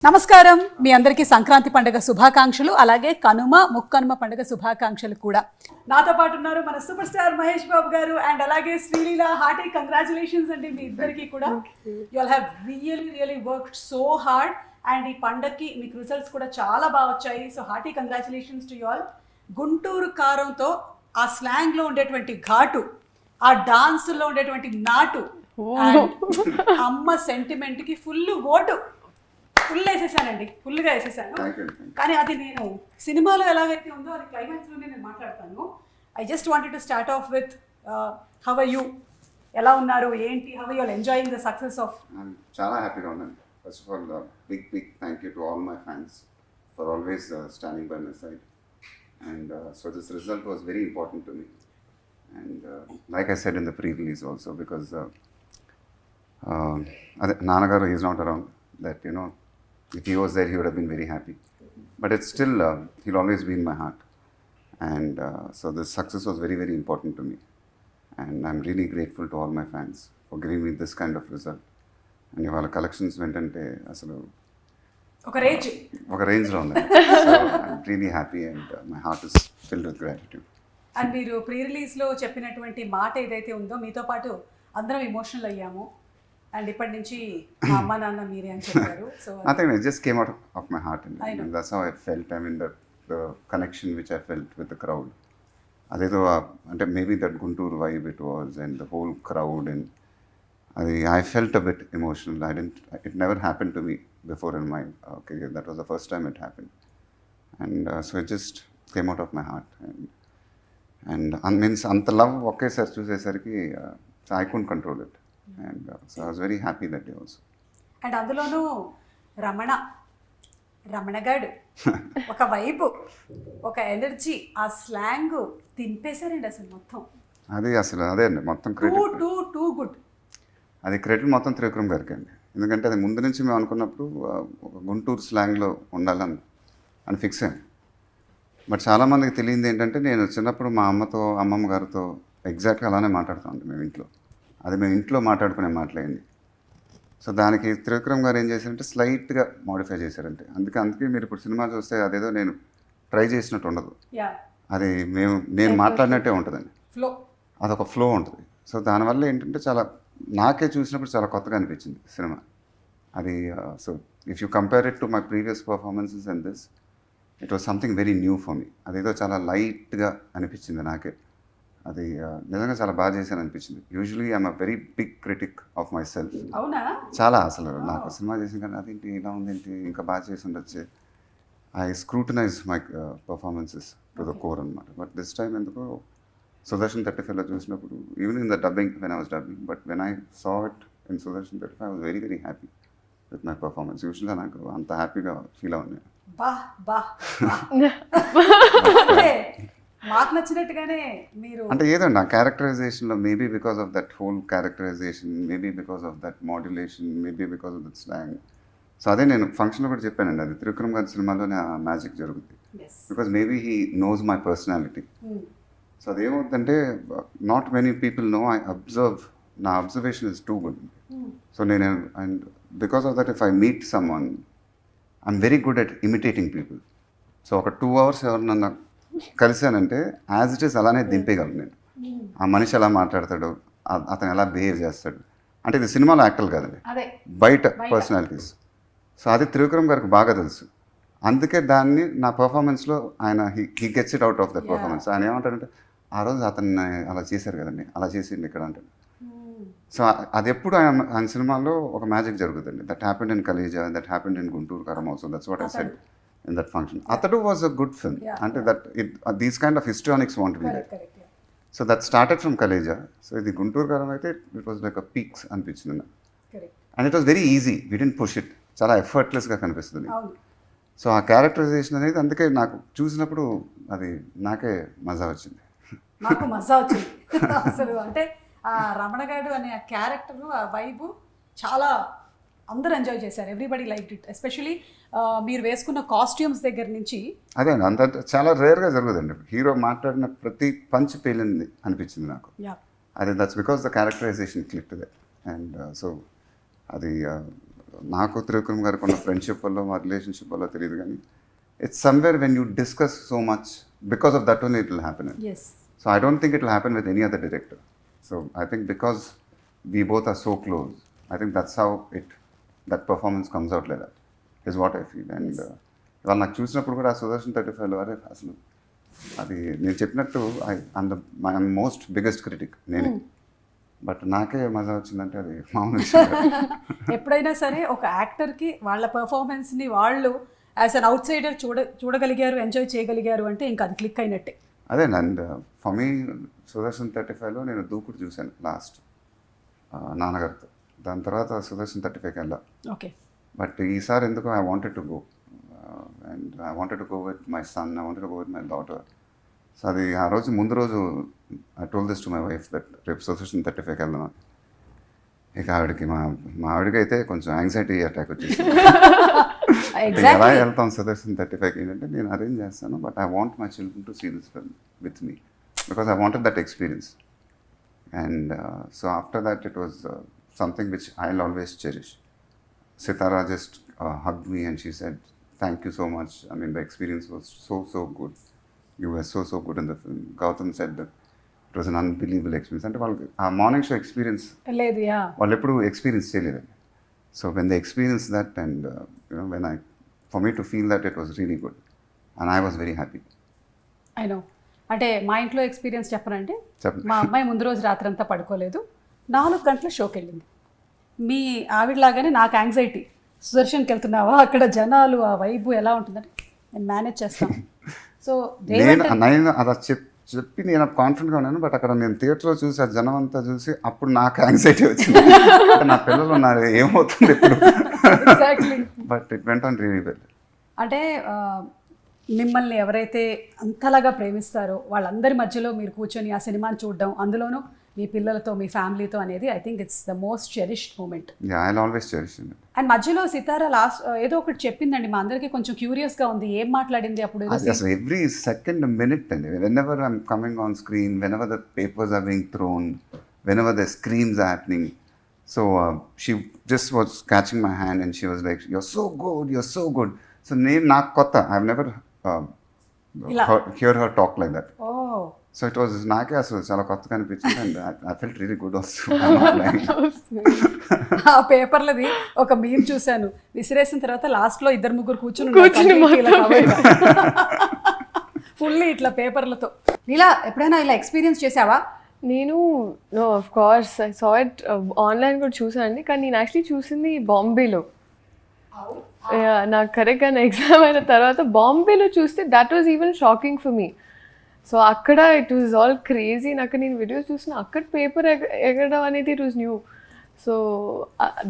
నమస్కారం మీ అందరికీ సంక్రాంతి పండుగ శుభాకాంక్షలు అలాగే కనుమ ముక్కనుమ పండుగ శుభాకాంక్షలు కూడా నాతో పాటు ఉన్నారు మన సూపర్ స్టార్ మహేష్ బాబు గారు అండ్ అలాగే శ్రీలీల హార్టీ కంగ్రాచులేషన్స్ అండి మీ ఇద్దరికి కూడా you all have really worked so hard and ఈ పండగకి మీకు రిజల్ట్స్ కూడా చాలా బాగా వచ్చాయి so hearty congratulations to you all Guntur కారంతో ఆ స్లాంగ్ లో ఉండేటువంటి ఘాటు ఆ డాన్స్ లో ఉండేటువంటి నాటు అమ్మ సెంటిమెంట్ కి ఫుల్ ఓటు ఫుల్ వేసేసానండి ఫుల్గా వేసేసాను కానీ అది నేను సినిమాలో ఎలాగైతే ఉందో అది క్లైమాక్స్లోనే నేను మాట్లాడతాను I just wanted to start off with how are you ఎలా ఉన్నారు ఏంటి how you are enjoying the success of చాలా హ్యాపీగా ఉన్నాను first of all big thank you to all my fans for always standing by my side and so this result was very important to me and like I said in the pre release also because అదే నాన్నగారు is not around that you no if he was there, he would have been very happy. But it's still, he'll always be in my heart. And so this success was very, very important to me. And I'm really grateful to all my fans for giving me this kind of result. And ఇవాళ collections ఏంటంటే అసలు ఒక రేంజ్లో ఉంది. So I'm really happy and my heart is filled with gratitude. And మీరు pre రిలీజ్లో చెప్పినటువంటి మాట ఏదైతే ఉందో మీతో పాటు అందరం ఎమోషనల్ అయ్యాము అండ్ ఇప్పటి నుంచి మా అమ్మ నాన్న మీరే అని చెప్పారు so I think it just came out of my heart and that's how I felt. I mean the connection which I felt with the crowd. అదేదో అంటే maybe that Guntur vibe it was and the whole crowd and అది I felt a bit emotional. It never happened to me before in my career. That was the first time it happened. And so it just came out of my heart. And means అంత love ఒకేసారి చూసేసరికి I couldn't control it. And so I was very happy that day also. And అందులోనూ రమణ గాడు ఒక vibe ఒక energy ఆ slang తింపేశారండి అసలు మొత్తం. అదే అండి మొత్తం క్రెడిట్ టూ గుడ్. అది క్రెడిట్ మొత్తం త్రివిక్రమ్ గారికి అండి. ఎందుకంటే అది ముందు నుంచి మేము అనుకున్నప్పుడు ఒక గుంటూరు స్లాంగ్లో ఉండాలని ఫిక్స్ అయ్యాం. బట్ చాలామందికి తెలియంది ఏంటంటే నేను చిన్నప్పుడు మా అమ్మమ్మ గారితో ఎగ్జాక్ట్గా అలానే మాట్లాడుతాం మేము ఇంట్లో. అది మేము ఇంట్లో మాట్లాడుకునే మాట్లాడింది. సో దానికి త్రివిక్రమ్ గారు ఏం చేశారంటే స్లైట్గా మోడిఫై చేశారంటే అందుకే మీరు ఇప్పుడు సినిమా చూస్తే అదేదో నేను ట్రై చేసినట్టు ఉండదు. అది నేను మాట్లాడినట్టే ఉంటుందండి. అదొక ఫ్లో ఉంటుంది. సో దానివల్ల ఏంటంటే చాలా నాకే చూసినప్పుడు చాలా కొత్తగా అనిపించింది సినిమా అది. So if you compare it to my previous performances and this it was something very new for me. అదేదో చాలా లైట్గా అనిపించింది నాకే. అది నిజంగా చాలా బాగా చేశాను అనిపించింది. Usually I'm a very big critic of myself. చాలా అసలు నాకు సినిమా చేసిన కానీ అదేంటి ఇలా ఉందేంటి ఇంకా బాగా చేసి ఉండొచ్చు. I scrutinise my performances to the core అనమాట. బట్ దిస్ టైమ్ ఎందుకో సుదర్శన్ 35లో చూసినప్పుడు even in the dubbing when I was dubbing but when I saw it in Sudarshan 35 I was very very happy with my performance. యూజువల్గా నాకు అంత హ్యాపీగా feel అవును. మాకు నచ్చినట్టుగానే మీరు అంటే ఏదండి ఆ క్యారెక్టరైజేషన్లో maybe because of that whole characterization maybe because of that modulation maybe because of that slang. So అదే నేను ఫంక్షన్లో కూడా చెప్పానండి అది త్రివిక్రమ్ గారి సినిమాలోనే ఆ మ్యాజిక్ జరుగుతుంది. Because maybe he knows my personality. So అదేమవుతుందంటే not many people know I observe. నా observation is too good. So నేను and because of that if I meet someone I'm very good at imitating people. So ఒక 2 hours ఎవరినన్నా కలిశానంటే as it is అలానే దింపేయగలను నేను. ఆ మనిషి ఎలా మాట్లాడతాడు అతను ఎలా బిహేవ్ చేస్తాడు అంటే ఇది సినిమాలో యాక్టర్లు కాదండి బయట పర్సనాలిటీస్. సో అది త్రివిక్రమ్ గారికి బాగా తెలుసు. అందుకే దాన్ని నా పర్ఫార్మెన్స్లో ఆయన he gets it out of the performance. ఆయన ఏమంటాడంటే ఆ రోజు అతన్ని అలా చేశారు కదండి అలా చేసింది ఇక్కడ అంటాడు. సో అది ఎప్పుడు ఆయన సినిమాలో ఒక మ్యాజిక్ జరుగుతుంది. That happened in Khaleja, that happened in Guntur Kaaram also. That's what I said in that function. Atadu was a good film. Ante that these kind of histrionics want to be there. So that started from Kaleja. So the Guntur Kaaram aithe it was like a peaks anpichindi. Correct. And it was very easy. We didn't push it. Chala effortless ga kanipistundi. So ఆ characterisation అనేది అందుకే నాకు చూసినప్పుడు అది నాకే మజా వచ్చింది. నాకు మజా వచ్చింది అసలు. అంటే ఆ రమణ గారు అనే ఆ క్యారెక్టర్ ఆ వైబ్ చాలా అందరూ ఎంజాయ్ చేశారు. Everybody like it. ఎస్పెషలీ మీరు వేసుకున్న కాస్ట్యూమ్స్ దగ్గర నుంచి అదే అంత చాలా రేర్గా జరుగుతుందండి. హీరో మాట్లాడిన ప్రతి పంచ్ పేలింది అనిపించింది నాకు. అదే that's because the characterization click that. And so అది నాకు త్రివిక్రమ్ గారికి ఉన్న ఫ్రెండ్షిప్ వల్ల మా రిలేషన్షిప్ వల్ల తెలియదు కానీ it's somewhere when you discuss so much because of that only it will happen. Yes so I don't think it will happen with any other director. So I think because we both are so close, I think that's how that performance comes out like that is what I feel. And ఇవాళ నాకు చూసినప్పుడు కూడా ఆ సుదర్శన్ 35లో అరే అసలు అది నేను చెప్పినట్టు మై మోస్ట్ బిగ్గెస్ట్ క్రిటిక్ నేనే, బట్ నాకే మజా వచ్చిందంటే అది మామూలు విషయం కాదు. ఎప్పుడైనా సరే ఒక యాక్టర్కి వాళ్ళ పర్ఫార్మెన్స్ని వాళ్ళు యాజ్ అన్ అవుట్ సైడర్ చూడగలిగారు, ఎంజాయ్ చేయగలిగారు అంటే ఇంకా అది క్లిక్ అయినట్టే. అదే అండ్ ఫర్ మీ సుదర్శన్ 35లో నేను దూకుడు చూశాను లాస్ట్ నాన్నగారితో. దాని తర్వాత సుదర్శన్ 35కి వెళ్ళా. ఓకే. బట్ ఈసారి ఎందుకు I wanted to go and I wanted to go with my son, I wanted to go with my daughter. So అది ఆ రోజు ముందు రోజు I told this to my wife that రేపు సుదర్శన్ 35కి వెళ్దాం. ఇక ఆవిడకి మా ఆవిడకి అయితే కొంచెం యాంగ్జైటీ అటాక్ వచ్చేసి ఎలా వెళ్తాం సుదర్శన్ 35కి ఏంటంటే నేను అరేంజ్ చేస్తాను, but I want my children to see this film with me because I wanted that experience. And so after that it was something which I will always cherish. Sitara just hugged me and she said, "Thank you so much. I mean, the experience was so good. You were so good in the film." Gautam said that it was an unbelievable experience. అంటే వాళ్ళకి ఆ morning show experience లేదు, yeah, వాళ్ళు ఎప్పుడు experience చేయలేదండి. So when they experience that and when for me to feel that it was really good and I was very happy. I know. అంటే మా ఇంట్లో ఎక్స్పీరియన్స్ చెప్పనంటే చెప్పండి. మా అమ్మాయి ముందు రోజు రాత్రంతా పడుకోలేదు, 4 గంటల షోకి వెళ్ళింది. మీ ఆవిడలాగానే నాకు యాంగ్జైటీ, సుదర్శన్కి వెళ్తున్నావా, అక్కడ జనాలు ఆ వైబు ఎలా ఉంటుందంటే నేను మేనేజ్ చేస్తాను. సో నేను అలా చెప్పి నేను కాన్ఫిడెంట్గా ఉన్నాను, బట్ అక్కడ నేను థియేటర్లో చూసి ఆ జనం అంతా చూసి అప్పుడు నాకు యాంగ్జైటీ వచ్చింది. నా పిల్లలు ఉన్నారు ఏమవుతుంది ఇప్పుడు, but it went on really well. అంటే మిమ్మల్ని ఎవరైతే అంతలాగా ప్రేమిస్తారో వాళ్ళందరి మధ్యలో మీరు కూర్చొని ఆ సినిమాని చూడడం, అందులోనూ మీ పిల్లలతో మీ ఫ్యామిలీతో అనేది I think it's the most cherished moment. And మధ్యలో సితారా లాస్ట్ ఏదో ఒకటి చెప్పిందండి, మా అందరికీ కొంచెం క్యూరియస్గా ఉంది, ఏం మాట్లాడింది అప్పుడు? అసలు ఎవ్రీ సెకండ్ మినిట్ అండి, whenever I'm coming on screen, whenever the papers are being thrown, whenever the screams are happening, so she just was catching my hand and she was like you're so good. So నేను నాకు కొత్త, I have never hear her talk like that. So it was నాకే అసలు చాలా కొత్తగా అనిపించింది and I felt really good also. ఆ పేపర్లది ఒక మీమ్ చూశాను, విసిరేసిన తర్వాత లాస్ట్లో 2-3 కూర్చుని ఫుల్లీ ఇట్లా పేపర్లతో. ఇలా ఎప్పుడైనా ఇలా ఎక్స్పీరియన్స్ చేసావా? నేను no of course I saw it online కూడా చూసానండి, కానీ నేను యాక్చువల్లీ చూసింది బాంబేలో. నాకు కరెక్ట్గా నా ఎగ్జామ్ అయిన తర్వాత బాంబేలో చూస్తే that was even shocking for me. So అక్కడ ఇట్ వాజ్ ఆల్ క్రేజీ. నాకు నేను వీడియోస్ చూసిన అక్కడ పేపర్ ఎగరడం అనేది it was new. So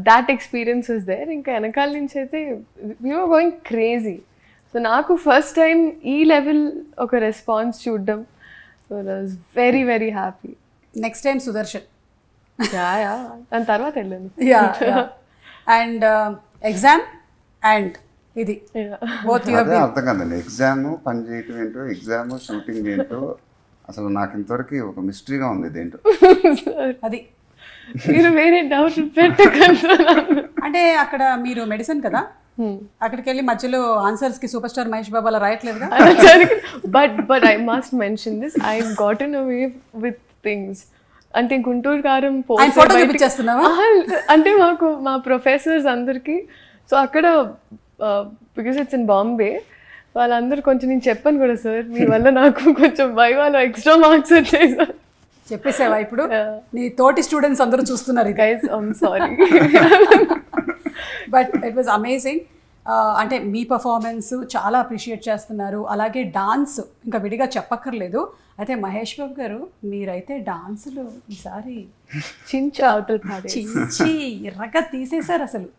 that experience was there. ఇంకా వెనకాల నుంచి అయితే we were going crazy. So నాకు ఫస్ట్ టైం ఈ లెవెల్ ఒక రెస్పాన్స్ చూడడం, so I was very very happy. Next time Sudarshan, yeah దాని తర్వాత వెళ్ళాను. అండ్ ఎగ్జామ్ అండ్ ఇది అర్థం కాదండి, ఎగ్జామ్ పని చేయటం ఏంటో, ఎగ్జామ్ షూటింగ్ ఏంటో అసలు నాకు ఇంతవరకు ఒక మిస్టరీగా ఉంది ఇదేంటో. అది మీరు వేరే డౌట్ పెట్టకండి. అంటే అక్కడ మీరు మెడిసిన్ కదా, అక్కడికి వెళ్ళి మధ్యలో ఆన్సర్స్ కి సూపర్ స్టార్ మహేష్ బాబు అలా రాయట్లేదుగా. But I must mention this, I gotten away with things. అంటే గుంటూరు కారం అంటే మాకు మా ప్రొఫెసర్స్ అందరికి, సో అక్కడ బికాస్ ఇట్స్ ఇన్ బాంబే, వాళ్ళందరూ కొంచెం నేను చెప్పాను కూడా, సార్ మీ వల్ల నాకు కొంచెం వైవాలో ఎక్స్ట్రా మార్క్స్ వచ్చాయి సార్. చెప్పేసావా ఇప్పుడు? నీ తోటి స్టూడెంట్స్ అందరూ చూస్తున్నారు guys, I'm sorry. But it was amazing. అంటే మీ పర్ఫార్మెన్స్ చాలా అప్రిషియేట్ చేస్తున్నారు, అలాగే డాన్స్ ఇంకా విడిగా చెప్పక్కర్లేదు. అయితే మహేష్ బాబు గారు మీరైతే డాన్సులు ఈసారి చించి ఎర్రగా తీసేశారు అసలు.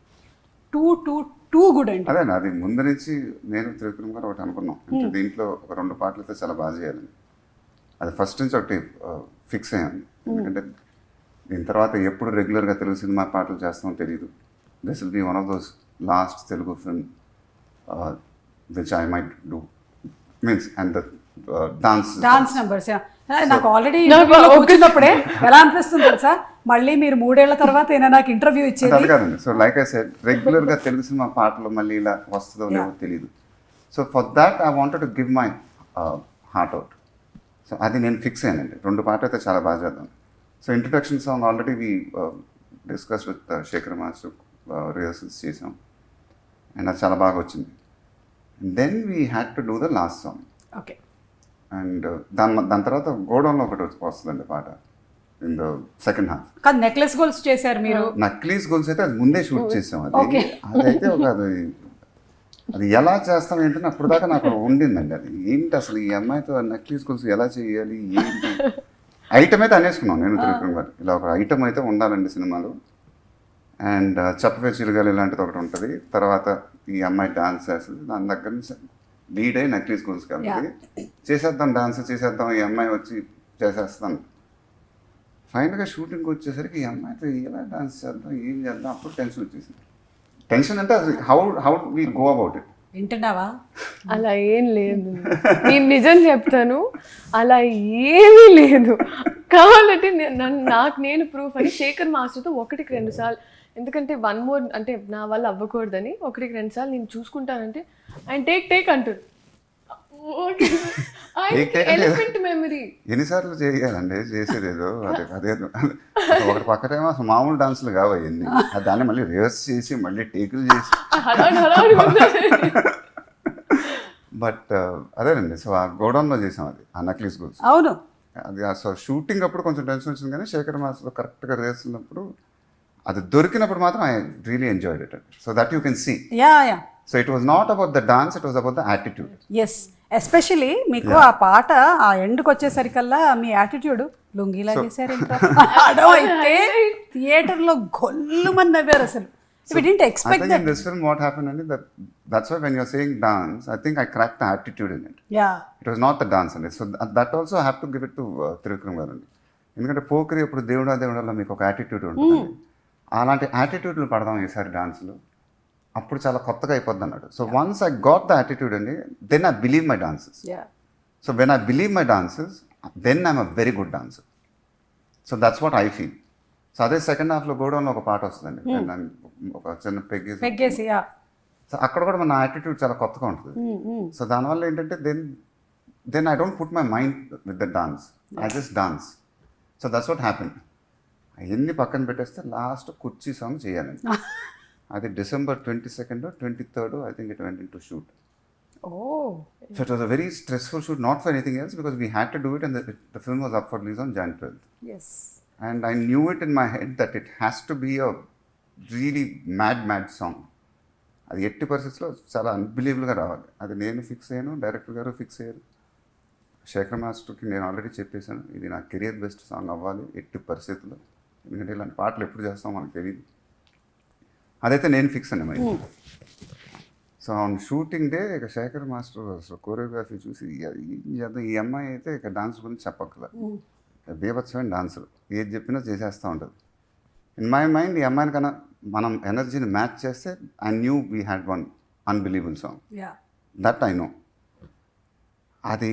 టూ గుడ్ అండి. అదే అది ముందు నుంచి నేను త్రివిక్రమ్ గారు ఒకటి అనుకున్నాం, అంటే దీంట్లో ఒక 2 పాటలతో చాలా బాగా చేయాలని. అది ఫస్ట్ నుంచి ఒకటి ఫిక్స్ అయ్యాను, ఎందుకంటే దీని తర్వాత ఎప్పుడు రెగ్యులర్గా తెలుగు సినిమా పాటలు చేస్తామో తెలియదు. This will be one of those last Telugu film which I might do means and the dance numbers. నాకు ఆల్రెడీ కూర్చున్నప్పుడే ఎలా అనిపిస్తుంది తెలుసా, మళ్ళీ మీరు 3 ఏళ్ల తర్వాత అయినా నాకు ఇంటర్వ్యూ ఇచ్చేది. అది కాదండి. సో లైక్ ఐ సెడ్, రెగ్యులర్గా తెలుగు సినిమా పాటలు మళ్ళీ ఇలా వస్తుందో లేదో తెలియదు. So for that I wanted to give my heart out. So అది నేను ఫిక్స్ అయ్యానండి. 2 పాటలు అయితే చాలా బాగా చేద్దాం. So introduction song already we discuss with Shekhar master, rehearsals చేసాం అండ్ అది చాలా బాగా వచ్చింది. Then we had to do the last song. Okay. And దాని తర్వాత గోడౌన్లో ఒకటి వస్తుందండి పాట ఇన్ ద సెకండ్ హాఫ్. కానీ నెక్లెస్ గోల్స్ చేశారు మీరు. నక్లీస్ గోల్స్ అయితే అది ముందే షూట్ చేసాం. అదైతే ఒక అది ఎలా చేస్తాం ఏంటని అప్పుడు దాకా నాకు ఉండిందండి. అది ఏంటి అసలు ఈ అమ్మాయితో నక్లీస్ గోల్స్ ఎలా చేయాలి ఏంటి ఐటమ్ అయితే అనేసుకున్నాం నేను త్రివిక్రమ్ గారు. ఇలా ఒక ఐటమ్ అయితే ఉండాలండి సినిమాలో. అండ్ చెప్పవే చిరుగాలి ఇలాంటిది ఒకటి ఉంటుంది. తర్వాత ఈ అమ్మాయి డాన్స్ చేస్తుంది. దాని దగ్గర నుంచి లీడ్ అయ్యి నక్లీస్ గోల్స్ కాబట్టి చేసేద్దాం, డాన్స్ చేసేద్దాం, ఈ అమ్మాయి వచ్చి చేసేస్తాను. ఫైనల్గా షూటింగ్కి వచ్చేసరికి ఈ అమ్మాయితో ఎలా డాన్స్ చేద్దాం, ఏం చేద్దాం, అప్పుడు టెన్షన్ వచ్చేసింది. టెన్షన్ అంటే how we go about it. వింటున్నావా? అలా ఏం లేదు, నేను నిజం చెప్తాను, అలా ఏమీ లేదు. కావాలంటే నాకు నేను ప్రూఫ్ అని శేఖర్ మాస్టర్తో 1-2 సార్లు, ఎందుకంటే 1 more అంటే నా వల్ల అవ్వకూడదని 1-2 సార్లు నేను చూసుకుంటానంటే ఆయన టేక్ అంటారు. Elephant memory. ఎన్నిసార్లు చేయాలండి చేసేదేదో అదే ఒకటి పక్కనేమో అసలు మామూలు డాన్సులు కావు అవన్నీ. దాన్ని మళ్ళీ రివర్స్ చేసి మళ్ళీ టేకులు చేసి బట్ అదేనండి. సో ఆ గోడౌన్లో చేసాం అది, ఆ నక్లీస్ గోల్స్. అవును. అది సో షూటింగ్ అప్పుడు కొంచెం టెన్షన్ వచ్చింది, కానీ శేఖర్ మాస్లో కరెక్ట్గా రేస్తున్నప్పుడు అది దొరికినప్పుడు మాత్రం I really enjoyed it. So that you can see. So it was not about the dance, it was about the attitude. Yes, especially మీకు ఆ పాట ఆ ఎండ్కి వచ్చేసరికల్లా మీ యాటిట్యూడ్ లుంగిలా చేశారు ఇంకా అయితే థియేటర్లో గొల్లుమని నవ్వారు అసలు. We didn't expect that. In this film what happened and that's why when you're saying dance, I think I cracked the attitude in it. Yeah. It was not the dance in it. So that also I have to give it to Trivikram garu. ఎందుకంటే పోకరి అప్పుడు దేవుడాలో మీకు ఒక attitude ఉంటుంది. అలాంటి యాటిట్యూడ్లు పడదాం ఈసారి డాన్స్లో, అప్పుడు చాలా కొత్తగా అయిపోద్ది అన్నాడు. So once I got the attitude అండి, then I believe my dances. So when I believe my dances, then I'm a very good dancer. So that's what I feel. So అదే సెకండ్ హాఫ్లో గోడౌన్లో ఒక పాట వస్తుందండి, ఒక చిన్న పెగ్గేసి. సో అక్కడ కూడా మన యాటిట్యూడ్ చాలా కొత్తగా ఉంటుంది. సో దానివల్ల ఏంటంటే then I don't put my mind with the dance, I just dance. So that's what happen. అవన్నీ పక్కన పెట్టేస్తే లాస్ట్ కుర్చీ సాంగ్ చేయాలండి. అది December 22nd or 23rd, I think it went into shoot. Oh. So it was a very stressful shoot, not for anything else, because we had to do it and the film was up for release on Jan 12th. Yes. And I knew it in my head that it has to be a really mad song. అది ఎట్టి పరిస్థితుల్లో చాలా అన్బిలీవబుల్గా రావాలి. అది నేను fix అయ్యాను, director గారు fix అయ్యారు. శేఖర్ మాస్టర్కి నేను ఆల్రెడీ చెప్పేశాను, ఇది నా కెరియర్ బెస్ట్ సాంగ్ అవ్వాలి ఎట్టి పరిస్థితుల్లో. ఎందుకంటే ఇలాంటి పాటలు ఎప్పుడు చేస్తామో మనకు తెలియదు. అదైతే నేను ఫిక్స్ అండి మరి. సో ఆన్ షూటింగ్ డే ఇక శేఖర్ మాస్టర్ అసలు కోరియోగ్రఫీ చూసి ఏం చేద్దాం, ఈ అమ్మాయి అయితే ఇక డాన్స్ గురించి చెప్పక్కల, బీభత్సమైన డాన్సర్, ఏది చెప్పినా చేసేస్తూ ఉంటుంది. ఇన్ మై మైండ్ ఈ అమ్మాయిని కన్నా మనం ఎనర్జీని మ్యాచ్ చేస్తే I knew we had one unbelievable song. That I know. అది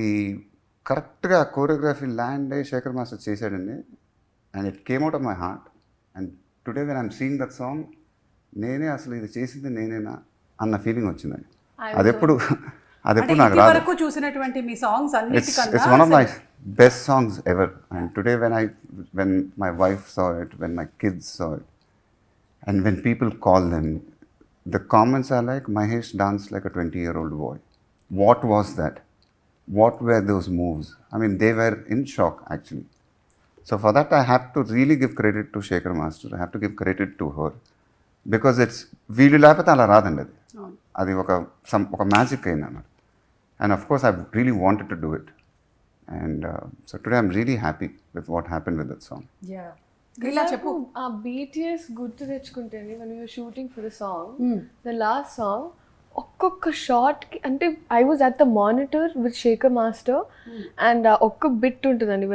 కరెక్ట్గా కోరియోగ్రఫీ ల్యాండ్ అయ్యి శేఖర్ మాస్టర్ చేశాడండి. And it came out of my heart. And today when I'm seeing that song, నేనే అసలు ఇది చేసింది నేనేనా అన్న ఫీలింగ్ వచ్చిందండి. అదెప్పుడు నాకు రాదు. చూసినటువంటి మీ songs it's one of my best songs ever. And today when my wife saw it, when my kids saw it, and when people call them, the comments are like, Mahesh danced like a 20-year-old boy. What was that? What were those moves? I mean, they were in shock actually. So for that I have to really give credit to Shekhar Master. I have to give credit to her. Because it's వీళ్ళు లేకపోతే అలా రాదండి. అది ఒక magic అయింది అన్నమాట. And of course I really wanted to do it. And so today I'm really happy with what happen with that song. చెప్పు. ఆ BTS గుర్తు తెచ్చుకుంటే when we were shooting for the song, the last song, ఒక్కొక్క షార్ట్కి అంటే I was at the monitor with Shekhar master and ఒక్క bit ఉంటుందండి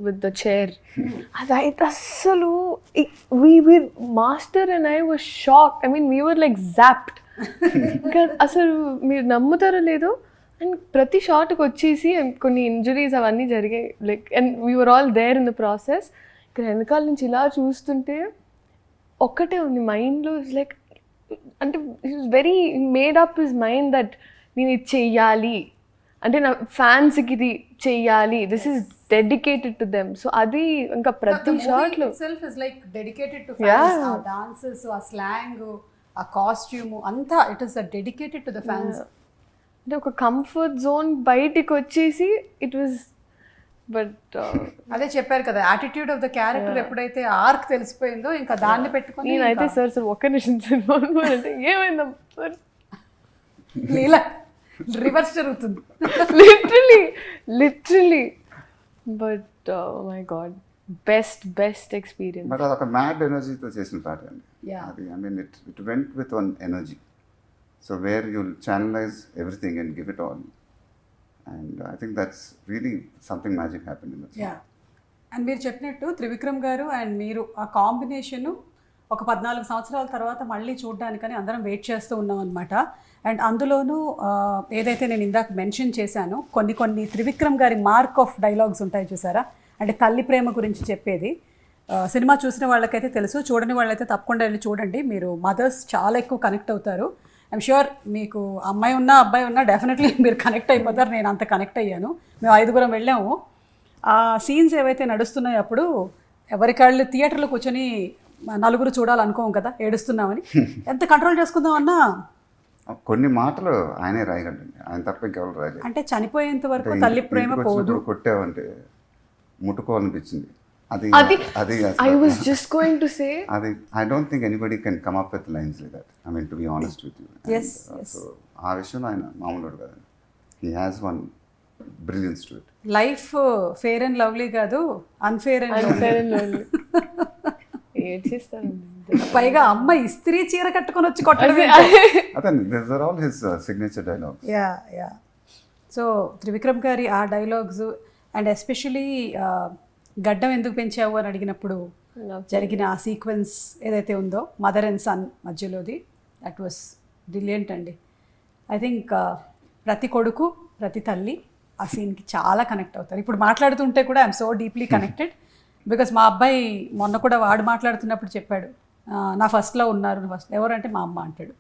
with the chair. అదైతే అస్సలు master and I was shock. I mean we were like zapped. ఇంకా అసలు మీరు నమ్ముతారో లేదో, అండ్ ప్రతి షాట్కి వచ్చేసి కొన్ని ఇంజరీస్ అవన్నీ జరిగాయి, like and we're all there in the process. ఇక్కడ వెనకాల నుంచి ఇలా చూస్తుంటే ఒక్కటే ఉంది మైండ్లో, లైక్ అంటే very made up his mind that నేను ఇది చెయ్యాలి, అంటే నా ఫ్యాన్స్కి ఇది చెయ్యాలి, this is dedicated to them. So అది ఇంకా ప్రతి షాట్లో itself is like dedicated to fans. ఆ dances, ఆ slang, ఆ కాస్ట్యూమ్ అంతా it is dedicated to the fans. అంటే ఒక కంఫర్ట్ జోన్ బయటికి వచ్చేసి ఇట్ వాజ్, బట్ అదే చెప్పారు కదా, యాటిట్యూడ్ ఆఫ్ ద క్యారెక్టర్ ఎప్పుడైతే ఆర్క్ తెలిసిపోయిందో ఇంకా దాన్ని పెట్టుకొని నేనైతే సార్ ఒక్క నిమిషం సినిమా అంటే ఏమైందా సార్, లీలా రివర్స్ జరుగుతుంది literally. But my god, best experience. But అదొక మ్యాడ్ ఎనర్జీతో చేసిన పాట అండి అది. I mean it went with one energy. So where you'll channelise everything and give it all. And I think that's really something magic happen in that. Yeah, and మీరు చెప్పినట్టు త్రివిక్రమ్ గారు and మీరు ఆ కాంబినేషను ఒక 14 సంవత్సరాల తర్వాత మళ్ళీ చూడడానికని అందరం వెయిట్ చేస్తూ ఉన్నాం అనమాట. అండ్ అందులోనూ ఏదైతే నేను ఇందాక మెన్షన్ చేశానో కొన్ని త్రివిక్రమ్ గారి మార్క్ ఆఫ్ డైలాగ్స్ ఉంటాయి చూసారా, అంటే తల్లి ప్రేమ గురించి చెప్పేది. సినిమా చూసిన వాళ్ళకైతే తెలుసు, చూడని వాళ్ళైతే తప్పకుండా వెళ్ళి చూడండి. మీరు మదర్స్ చాలా ఎక్కువ కనెక్ట్ అవుతారు. ఐఎమ్ షూర్ మీకు అమ్మాయి ఉన్నా అబ్బాయి ఉన్నా డెఫినెట్లీ మీరు కనెక్ట్ అయిపోతారు. నేను అంత కనెక్ట్ అయ్యాను. మేము 5గురం వెళ్ళాము. ఆ సీన్స్ ఏవైతే నడుస్తున్నాయో అప్పుడు ఎవరికాళ్ళు థియేటర్లో కూర్చొని నలుగురు చూడాలనుకోం కదా, ఏడుస్తున్నామని ఎంత కంట్రోల్ చేసుకుందామన్నా కొన్ని మాటలు ఆయనే రాయగలండి, ఆయన తప్ప ఇంకెవరు రాయలేదు. అంటే చనిపోయేంత వరకు తల్లి ప్రేమ పోదు. కొట్టావంటే ముట్టుకోవాలనిపించింది. అది I was just going to say, అది I don't think anybody can come up with lines like that. I mean, to be honest with you. Yes. So ఆ విషయంలో ఆయన మామూలు కాదు. He has one brilliance to it. Life fair and lovely కాదు, unfair and lovely. పైగా అమ్మ ఇస్త్రీ చీర కట్టుకొని వచ్చి కొట్టడం. అదే these are all his signature dialogues. Yeah. So Trivikram గారి ఆ డైలాగ్స్ అండ్ ఎస్పెషలీ గడ్డం ఎందుకు పెంచావు అని అడిగినప్పుడు జరిగిన ఆ సీక్వెన్స్ ఏదైతే ఉందో మదర్ అండ్ సన్ మధ్యలోది, దట్ వాస్ బ్రిలియంట్ అండి. ఐ థింక్ ప్రతి కొడుకు ప్రతి తల్లి ఆ సీన్కి చాలా కనెక్ట్ అవుతారు. ఇప్పుడు మాట్లాడుతుంటే కూడా I'm so deeply connected because మా అబ్బాయి మొన్న కూడా వాడు మాట్లాడుతున్నప్పుడు చెప్పాడు, నా ఫస్ట్లో ఉన్నారు, ఫస్ట్ ఎవరంటే మా అమ్మ అంటాడు.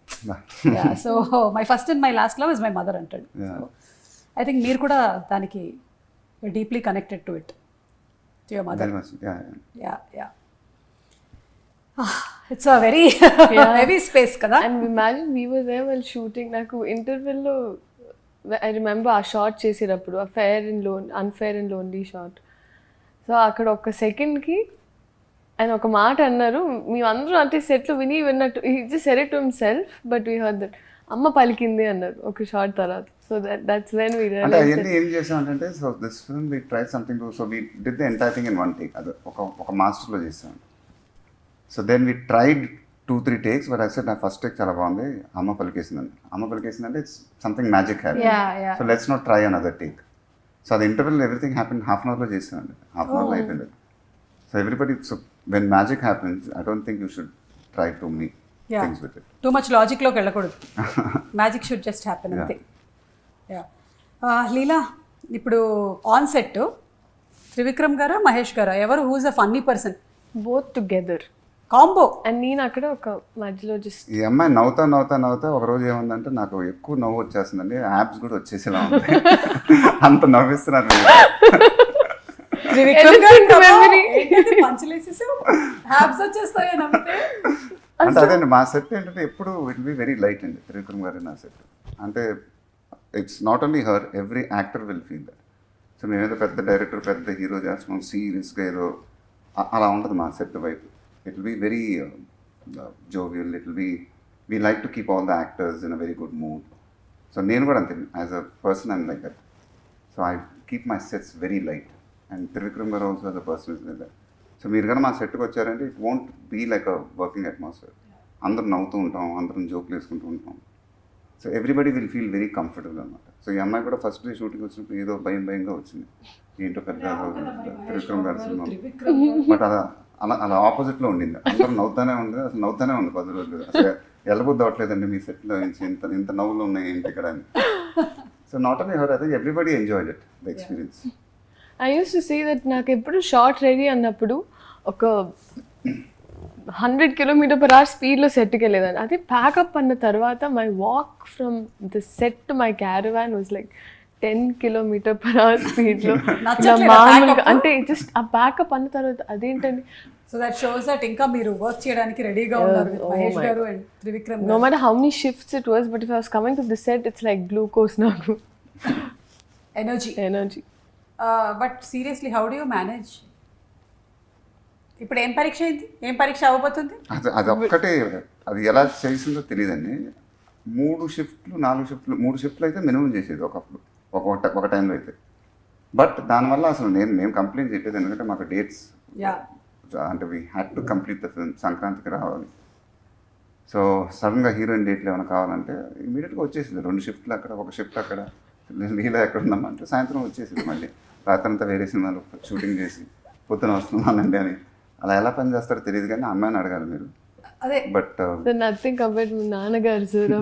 So my first and my last love is my mother అంటాడు. ఐ థింక్ మీరు కూడా దానికి deeply connected to it, to your mother. Very much, Yeah. It's a very heavy space kada. And imagine we were there while shooting. నాకు ఇంటర్వెల్లో I remember ఆ short చేసేటప్పుడు ఆ unfair and lonely short. So అక్కడ ఒక సెకండ్కి ఆయన ఒక మాట అన్నారు, మేమందరూ అంటే సెట్లో విన్నట్టు he just said it to himself, but we heard that అమ్మ పలికింది అన్నారు ఒక షార్ట్ తర్వాత. సో that's when we అంటే అవన్నీ ఏం చేసామంటే, so this film we try something to, so we did the entire thing in one take. అది ఒక మాస్టర్లో చేసాం. So then we tried 2-3 takes, but I said నా ఫస్ట్ టేక్ చాలా బాగుంది, అమ్మ పలికేసిందంటే it's something magic happen. So let's not try another take. So అది interval everything happen half an అవర్లో చేసామండి. హాఫ్ అన్ అవర్లో అయిపోయింది. So everybody, so when magic happens I don't think you should try to make things with it. Too much లాజిక్లోకి వెళ్ళకూడదు, magic should just happen అంతే. లీలా, ఇప్పుడు on set Trivikram గారా మహేష్ గారా, ఎవరు whose a funny person? Both together combo. And నేను అక్కడ ఒక మధ్యలో జస్ట్ ఈ అమ్మాయి నవ్వుతా ఒక రోజు ఏముందంటే, నాకు ఎక్కువ నవ్వు వచ్చేస్తుందండి, యాప్స్ కూడా వచ్చేసేలా ఉంది. అంత నవ్విస్తున్నారు. త్రివిక్రమ్ గారు పంచలేసేసావు, హ్యాప్స్ వచ్చేస్తాయి నవ్వితే. అంటే అదే మా సెట్ ఏంటంటే ఎప్పుడు ఇట్ బి వెరీ లైట్ అండి త్రివిక్రమ్ గారి నా సెట్. అంటే it's not only her, every actor will feel that. So మేమేదో పెద్ద డైరెక్టర్ పెద్ద హీరో చేస్తున్నాం సీరియస్గా ఏదో అలా ఉంటుంది మా సెట్ వైపు. It will be very jovial, it will be, we like to keep all the actors in a very good mood. So నేను కూడా అంతే, as a person I'm like that. So I keep my sets very light, and Trivikram garu also as a person is like that. So మీరు కానీ మా సెట్కి వచ్చారంటే it won't be like a working atmosphere. అందరూ నవ్వుతూ ఉంటాం, అందరం జోకులు వేసుకుంటూ ఉంటాం. So everybody will feel very comfortable అనమాట. సో ఈ అమ్మాయి కూడా ఫస్ట్ డే షూటింగ్ వచ్చినప్పుడు ఏదో భయంగా వచ్చింది, ఏంటో పెద్ద త్రివిక్రమ్ గారి సినిమా. బట్ అలా ఆపోజిట్లో ఉండింది. అందరూ నవ్వుతానే ఉంది, అసలు నవ్వుతానే ఉంది 10 రోజులు. అసలు ఎల్లబుద్ధి అవ్వట్లేదండి మీ సెట్లో నుంచి, ఇంత నవ్వులు ఉన్నాయి ఏంటి ఇక్కడ అని. So not only her, I think everybody enjoyed it, the experience. I use to say that నాకు ఎప్పుడు షార్ట్ రెడీ అన్నప్పుడు ఒక 100 km/h స్పీడ్లో సెట్కి వెళ్ళేదాన్ని. అదే ప్యాకప్ అన్న తర్వాత my walk from the set to my caravan was like 10 km/h స్పీడ్లో. మామూలుగా అంటే జస్ట్ ఆ ప్యాకప్ అన్న తర్వాత అదేంటండి. సో దట్ షోస్ దట్ ఇంకా మీరు వర్క్ చేయడానికి రెడీగా ఉన్నారు with మహేష్ గారు and Trivikram. No matter how many shifts it was, but if I was coming to the set, it's like glucose నాకు. Energy. But seriously how do you manage? ఇప్పుడు ఏం పరీక్ష అయింది, ఏం పరీక్ష అవ్వబోతుంది? అది ఒక్కటే, అది ఎలా చేసిందో తెలియదండి. 3 షిఫ్ట్లు 4 షిఫ్ట్లు 3 షిఫ్ట్లు అయితే మినిమం చేసేది ఒకప్పుడు, ఒక టైంలో అయితే. బట్ దానివల్ల అసలు మేము కంప్లైంట్ చెప్పేది, ఎందుకంటే మాకు డేట్స్ అంటే we had to complete the film, సంక్రాంతికి రావాలి. సో సడన్గా హీరోయిన్ డేట్లు ఏమైనా కావాలంటే ఇమీడియట్గా వచ్చేసింది. 2 షిఫ్ట్లు అక్కడ, 1 షిఫ్ట్ అక్కడ, లీలా ఎక్కడ ఉందమ్మంటే సాయంత్రం వచ్చేసింది. మళ్ళీ రాత్రంతా వేరే సినిమాలు షూటింగ్ చేసి పొద్దున వస్తున్నానండి అని. అలా ఎలా పని చేస్తారో తెలియదు, కానీ అమ్మాయిని అడగాలి మీరు. అదే బట్ నథింగ్ కంపేర్డ్ మీ నాన్నగారు సార్.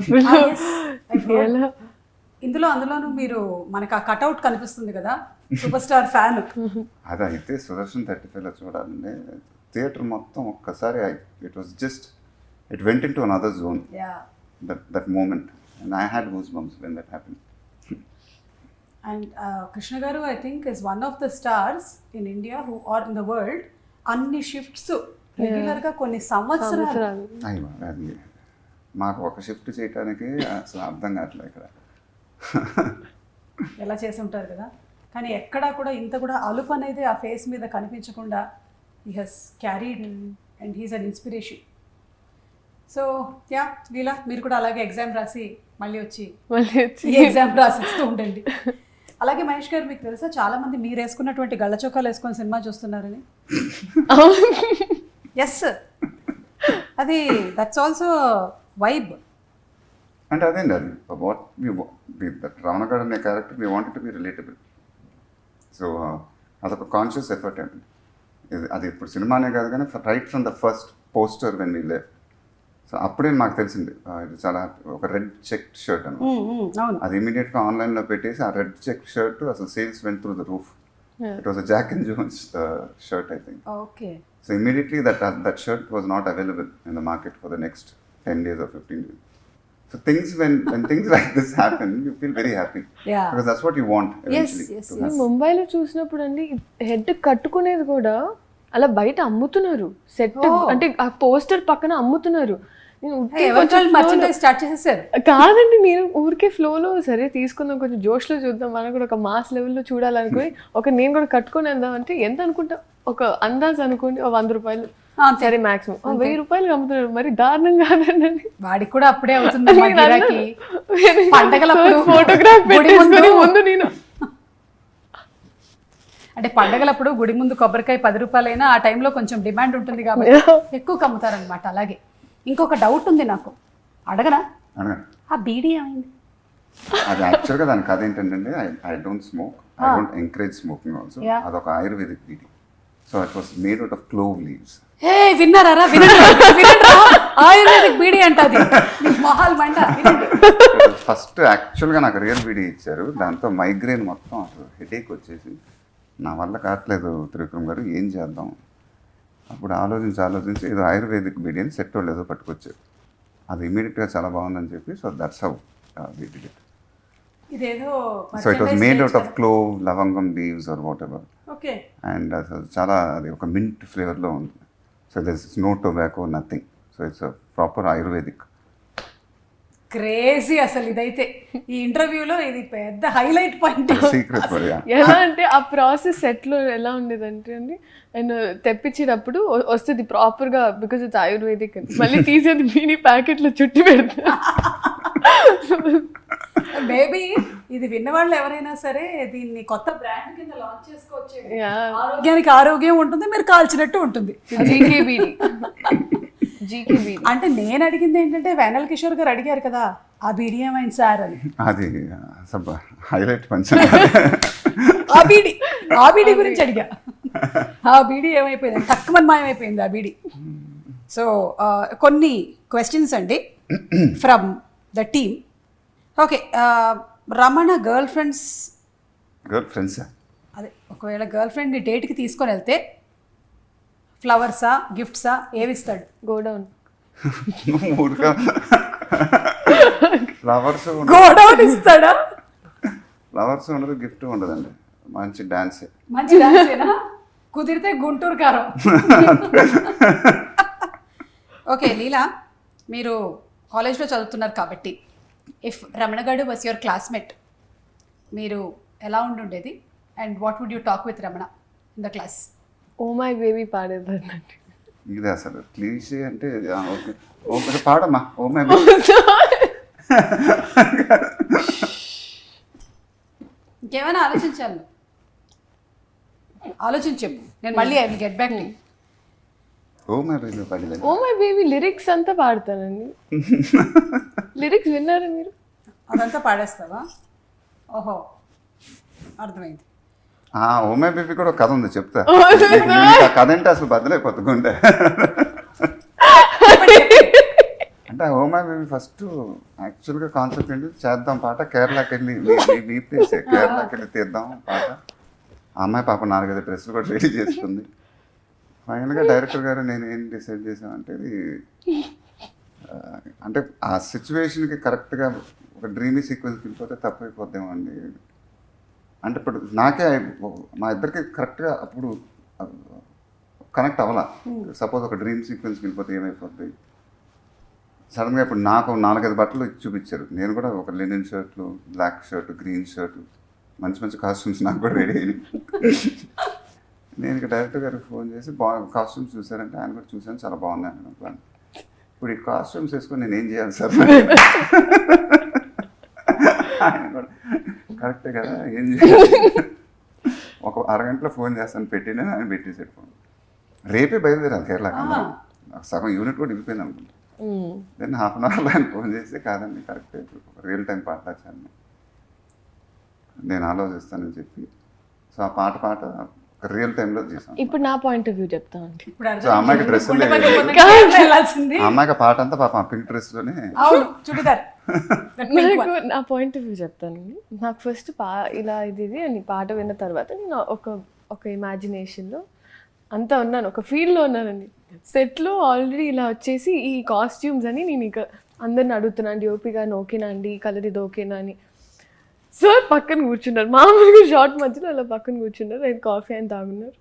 అందులోనూ మీరు మనకు ఆ కట్అవుట్ కనిపిస్తుంది కదా, సూపర్ స్టార్ ఫ్యాన్. అదైతే సుదర్శన్ 35లో చూడాలండి, థియేటర్ మొత్తం ఒక్కసారి it went into another zone, that moment, and I had goosebumps when that happen. And Krishna garu I think is one of the stars in India who are in the world అన్ని shifts రెగ్యులర్గా కొన్ని సంవత్సరాలు. అయ్యో, అది మాకు ఒక shift చేయడానికి అసలు అర్థం కావట్లేదు ఇక్కడ. ఎలా చేసి ఉంటారు కదా, కానీ ఎక్కడా కూడా ఇంత కూడా అలుపు అనేది ఆ ఫేస్ మీద కనిపించకుండా he he's carried and he's an inspiration. So yeah Leela, మీరు కూడా అలాగే ఎగ్జామ్ రాసి మళ్ళీ వచ్చి ఎగ్జామ్ రాసిస్తూ ఉండండి. అలాగే మహేష్ గారు, మీకు తెలుసా చాలా మంది మీరు వేసుకున్నటువంటి గళ్ళ చొక్కాలు వేసుకొని సినిమా చూస్తున్నారని? ఎస్, అది దట్స్ ఆల్సో వైబ్. అంటే అదేండి, అది వాట్ రమణ గడి అనే character we wanted to be relatable. So అదొక కాన్షియస్ ఎఫర్ట్ అండి. అది ఇప్పుడు సినిమానే కాదు, కానీ right from the first poster when we left, so అప్పుడే మాకు తెలిసింది ఇది చాలా ఒక రెడ్ చెక్ షర్ట్ అని. అది ఇమీడియట్గా ఆన్లైన్లో పెట్టేసి ఆ రెడ్ చెక్ షర్ట్ అసలు sales went through the roof. It was a Jack and Jones shirt I think. Okay. So immediately that shirt was not available in the market for the next 10 days or 15 days. So when things like this happen, you feel very happy. Yeah. Because that's what you want eventually. Yes. ముంబైలో చూసినప్పుడు అండి head కట్టుకునేది కూడా అలా బయట అమ్ముతున్నారు, set అంటే ఆ poster పక్కన అమ్ముతున్నారు. స్టార్ట్ చేసేసారు కాదండి, నేను ఊరికే ఫ్లోలో సరే తీసుకుందాం, కొంచెం జోష్లో చూద్దాం, మనం కూడా ఒక మాస్ లెవెల్లో చూడాలనుకుని నేను కూడా కట్టుకొని వెళ్దాం అంటే ఎంత అనుకుంటా, ఒక అందాజ్ అనుకోండి, 100 రూపాయలు సరే మాక్సిమం 1000 రూపాయలు అమ్ముతున్నారు. మరి దారుణం కాదండి, వాడికి కూడా అప్పుడే అవుతుంది. పండగలప్పుడు ఫోటోగ్రాఫ్ ముందు నేను అంటే పండగలప్పుడు గుడి ముందు కొబ్బరికాయ 10 రూపాయలైనా ఆ టైంలో కొంచెం డిమాండ్ ఉంటుంది కాబట్టి ఎక్కువ కమ్ముతారనమాట. అలాగే ఇంకొక డౌట్ ఉంది నాకు, అడగనా? ఆ బీడీ ఏమైంది? అది యాక్చువల్గా దానికి అదేంటంటే I don't smoke, I don't encourage smoking also. అదొక ayurvedic beedi. So it was made out of clove leaves. విన్నారా? ఆయుర్వేదిక్ బీడీ అంటది మొహాల్ మంట. ఫస్ట్ యాక్చువల్గా నాకు రియల్ బీడీ ఇచ్చారు, దాంతో మైగ్రేన్ మొత్తం అసలు హెడేక్ వచ్చేసి నా వల్ల కావట్లేదు త్రివిక్రమ్ గారు, ఏం చేద్దాం? అప్పుడు ఆలోచించి ఏదో ఆయుర్వేదిక్ బీడీ అని సెట్ వాళ్ళు ఏదో పట్టుకొచ్చారు. అది ఇమీడియట్గా చాలా బాగుందని చెప్పి, so that's how we did it. ఇదేదో so it was made out of clove, లవంగం leaves or whatever. Okay. And అసలు చాలా అది ఒక మింట్ ఫ్లేవర్లో ఉంది. So there is no tobacco, nothing. So it's a proper ayurvedic. Crazy అసలు ఇదైతే ఈ ఇంటర్వ్యూలో ఇది పెద్ద హైలైట్ పాయింట్. సీక్రెట్. ఎలా అంటే ఆ ప్రాసెస్ సెట్లో ఎలా ఉండేదంటే అండి, అండ్ తెప్పించేటప్పుడు వస్తుంది ప్రాపర్గా, బికాజ్ ఇట్స్ ఆయుర్వేదిక్ అని, మళ్ళీ తీసేది మినీ ప్యాకెట్లో చుట్టి పెడతా. మేబీ ఇది విన్నవాళ్ళు ఎవరైనా సరే దీన్ని కొత్త బ్రాండ్ కింద లాంచ్ చేసుకోవచ్చు. ఆరోగ్యానికి ఆరోగ్యం ఉంటుంది, మీరు కాల్చినట్టు ఉంటుంది. అంటే నేను అడిగింది ఏంటంటే వేనల్ కిషోర్ గారు అడిగారు కదా ఆ బీడీ ఏమైంది సార్ అని. అది హైలైట్ పంచం. ఆ బీడీ గురించి అడిగా. ఆ బీడీ ఏమైపోయింది, తక్కువ మాయమైపోయింది ఆ బీడీ. సో కొన్ని క్వశ్చన్స్ అండి from the team. Okay, Ramana girl friends girl ఫ్రెండ్సా? అదే ఒకవేళ గర్ల్ ఫ్రెండ్ని డేట్కి తీసుకొని వెళ్తే ఫ్లవర్సా గిఫ్ట్సా ఏవి ఇస్తాడు? Go down. నువ్వు మూడుగా ఫ్లవర్స్ గోడౌన్ ఇస్తాడా? ఫ్లవర్స్ ఉండదు, గిఫ్ట్ ఉండదండి, మంచి డాన్సే. మంచి డాన్సేనా? కుదిరితే గుంటూరు కారం. ఓకే లీలా, మీరు కాలేజ్లో చదువుతున్నారు కాబట్టి ఇఫ్ రమణ గారు వాస్ యువర్ క్లాస్మేట్, మీరు ఎలా ఉండుండేది and what would you talk with Ramana in the class? Oh my baby పాడేదండి. ఇది అసలు క్లీషే అంటే ఓకే ఓకే పాడమ్మా. ఓ మై ఇంకేమైనా ఆలోచించాను, ఆలోచించి చెప్పు, నేను మళ్ళీ I will get back to you. Oh my baby పాడలేదు. ఓ మై బేబీ లిరిక్స్ అంతా పాడతానండి. లిరిక్స్ విన్నారా మీరు? అదంతా పాడేస్తావా? ఓహో, అర్థమైంది. ఓ మై బేబీ కూడా ఒక కథ ఉంది, చెప్తా. ఆ కథ అంటే అసలు బద్దలైపోతుంది గుండె. అంటే ఓ మై బేబీ ఫస్ట్ యాక్చువల్గా కాన్సెప్ట్ ఏంటి, చేద్దాం పాట, కేరళకి వెళ్ళి మీ ప్లేసే, కేరళకి వెళ్ళి తీద్దాం పాట. ఆ అమ్మాయి పాప 4-5 డ్రెస్సులు కూడా రెడీ చేసుకుంది. ఫైనల్గా డైరెక్టర్ గారు నేను ఏం డిసైడ్ చేశానంటే, అంటే ఆ సిచ్యువేషన్కి కరెక్ట్గా ఒక డ్రీమీ సీక్వెన్స్కి వెళ్ళిపోతే తప్పైపోద్దాం అండి. అంటే ఇప్పుడు నాకే మా ఇద్దరికి కరెక్ట్గా అప్పుడు కనెక్ట్ అవ్వాలా. సపోజ్ ఒక డ్రీమ్ సీక్వెన్స్కి వెళ్ళిపోతే ఏమైపోద్ది. సడన్గా ఇప్పుడు నాకు 4-5 బట్టలు చూపించారు, నేను కూడా ఒక లినెన్ షర్ట్లు, బ్లాక్ షర్ట్, గ్రీన్ షర్ట్, మంచి మంచి కాస్ట్యూమ్స్ నాకు కూడా రెడీ అయ్యి. నేను ఇక డైరెక్టర్ గారికి ఫోన్ చేసి కాస్ట్యూమ్స్ చూసారంటే ఆయన కూడా చూసాను, చాలా బాగున్నాయి అన్నాను. ఇప్పుడు ఈ కాస్ట్యూమ్స్ వేసుకొని నేను ఏం చేయాలి సార్? ఆయన కూడా కరెక్టే కదా, ఏం చేయాలి? ఒక అరగంటలో ఫోన్ చేస్తాను పెట్టిన, ఆయన పెట్టేసాడు ఫోన్. రేపే బయలుదేరాలి కేరళకి. సగం యూనిట్ కూడా వెళ్ళిపోయింది అనుకుంటా. దెన్ హాఫ్ అన్ అవర్లో ఆయన ఫోన్ చేసి, కాదండి కరెక్టే, రియల్ టైం పాట వచ్చాను, నేను ఆలోచిస్తానని చెప్పి, సో ఆ పాట ఒక రియల్ టైంలో చేశాను. ఇప్పుడు నా పాయింట్ ఆఫ్ వ్యూ చెప్తానండి. సో అమ్మాయికి డ్రెస్ అమ్మాయికి పాట అంతా పాప పింక్ డ్రెస్లోనే. నాకు నా పాయింట్ ఆఫ్ వ్యూ చెప్తానండి. నాకు ఫస్ట్ ఇలా ఇది అని పాట విన్న తర్వాత నేను ఒక ఇమాజినేషన్లో అంతా ఉన్నాను, ఒక ఫీల్డ్లో ఉన్నానండి. సెట్లో ఆల్రెడీ ఇలా వచ్చేసి ఈ కాస్ట్యూమ్స్ అని నేను ఇక అందరిని అడుగుతున్నాను, ఓపీ గారిని ఓకేనా అండి, ఈ కలర్ ఇది ఓకేనా అని. సార్ పక్కన కూర్చున్నారు, మామూలుగా షార్ట్ మధ్యలో అలా పక్కన కూర్చున్నారు. ఆయన కాఫీ ఆయన తాగున్నారు